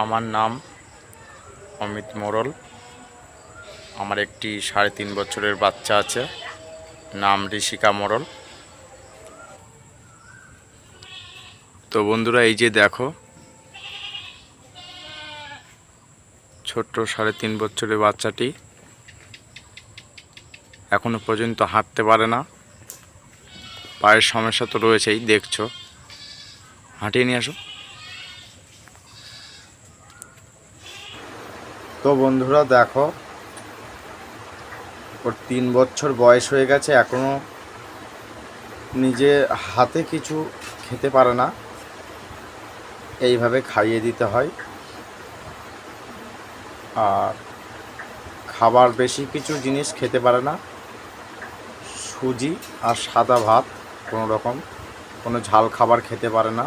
আমার নাম অমিত মোড়ল। আমার একটি 3.5 বছরের বাচ্চা আছে, নাম ঋষিকা মোড়ল। তো বন্ধুরা, এই যে দেখো, ছোট্ট 3.5 বছরের বাচ্চাটি এখনো পর্যন্ত হাঁটতে পারে না। পায়ের সমস্যা তো রয়েছেই, দেখছো। হাঁটিয়ে নিয়ে আসো। তো বন্ধুরা দেখো, ওর 3 বছর বয়স হয়ে গেছে, এখনো নিজে হাতে কিছু খেতে পারে না। এইভাবে খাইয়ে দিতে হয়। আর খাবার বেশি কিছু জিনিস খেতে পারে না। সুজি আর সাদা ভাত, কোনো রকম কোনো ঝাল খাবার খেতে পারে না।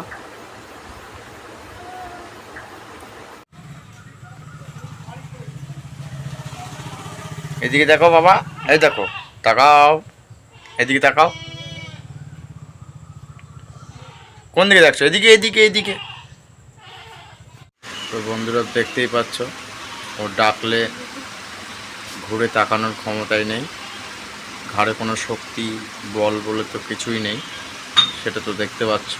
এদিকে দেখো বাবা, এই দেখো, তাকাও, এদিকে তাকাও। কোন দিকে দেখছো? এদিকে এদিকে এদিকে। তো বন্ধুরা দেখতেই পাচ্ছ, ও ডাকলে ঘুরে তাকানোর ক্ষমতাই নেই। ঘাড়ে কোনো শক্তি বল বলে তো কিছুই নেই, সেটা তো দেখতে পাচ্ছ।